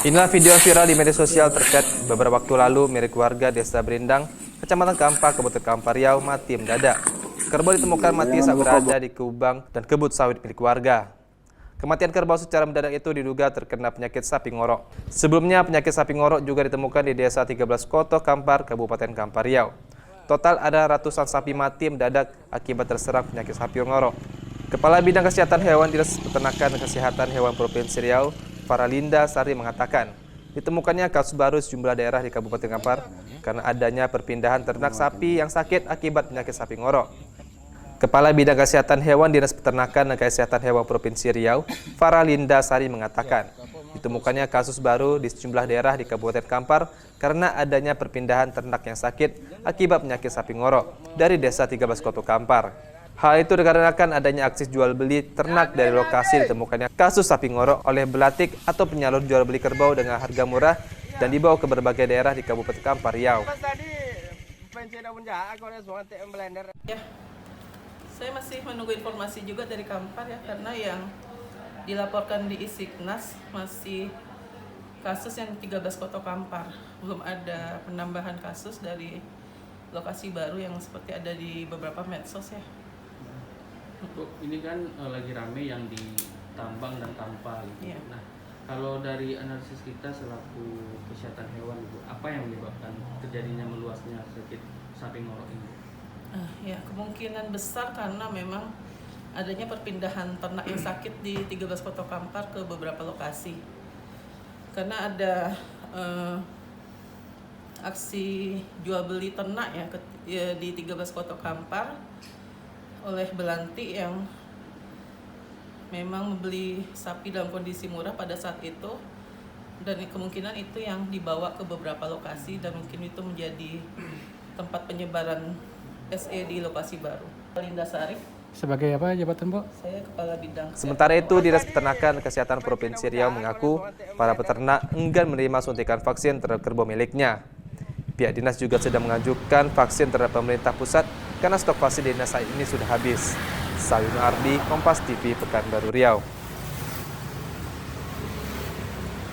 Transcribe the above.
Inilah video viral di media sosial terkait beberapa waktu lalu milik warga Desa Berindang, Kecamatan Kampar, Kabupaten Kampar Riau, mati mendadak. Kerbau ditemukan mati saat berada di kubang dan kebun sawit milik warga. Kematian kerbau secara mendadak itu diduga terkena penyakit sapi ngorok. Sebelumnya penyakit sapi ngorok juga ditemukan di Desa 13 Koto Kampar, Kabupaten Kampar Riau. Total ada ratusan sapi mati mendadak akibat terserang penyakit sapi ngorok. Kepala Bidang Kesehatan Hewan Dinas Peternakan dan Kesehatan Hewan Provinsi Riau, Faralinda Sari mengatakan, ditemukannya kasus baru sejumlah daerah di Kabupaten Kampar karena adanya perpindahan ternak sapi yang sakit akibat penyakit sapi ngorok. Kepala Bidang Kesehatan Hewan Dinas Peternakan dan Kesehatan Hewan Provinsi Riau, Faralinda Sari mengatakan, ditemukannya kasus baru di sejumlah daerah di Kabupaten Kampar karena adanya perpindahan ternak yang sakit akibat penyakit sapi ngorok dari Desa 13 Koto Kampar. Hal itu dikarenakan adanya aksi jual beli ternak dari lokasi ditemukannya kasus sapi ngorok oleh belatik atau penyalur jual beli kerbau dengan harga murah dan dibawa ke berbagai daerah di Kabupaten Kampar Riau. Ya, saya masih menunggu informasi juga dari Kampar ya, karena yang dilaporkan di Isiknas masih kasus yang 13 Koto Kampar. Belum ada penambahan kasus dari lokasi baru yang seperti ada di beberapa medsos ya. Bu, ini kan lagi rame yang di tambang dan tampa gitu. Iya. Nah, kalau dari analisis kita selaku kesehatan hewan, Bu, apa yang menyebabkan terjadinya meluasnya sakit sapi ngorok ini? Ya, kemungkinan besar karena memang adanya perpindahan ternak yang sakit di 13 Koto Kampar ke beberapa lokasi. Karena ada aksi jual beli ternak ya di 13 Koto Kampar oleh Belanti yang memang membeli sapi dalam kondisi murah pada saat itu, dan kemungkinan itu yang dibawa ke beberapa lokasi dan mungkin itu menjadi tempat penyebaran SE di lokasi baru. Linda Sari. Sebagai apa jabatan, Bu? Saya Kepala Bidang. Sementara itu, Dinas Peternakan dan Kesehatan Provinsi Riau mengaku para peternak enggan menerima suntikan vaksin terhadap kerbau miliknya. Pihak dinas juga sedang mengajukan vaksin terhadap pemerintah pusat karena stok vaksin di dinas saat ini sudah habis. Sawino Ardi, Kompas TV, Pekanbaru Riau.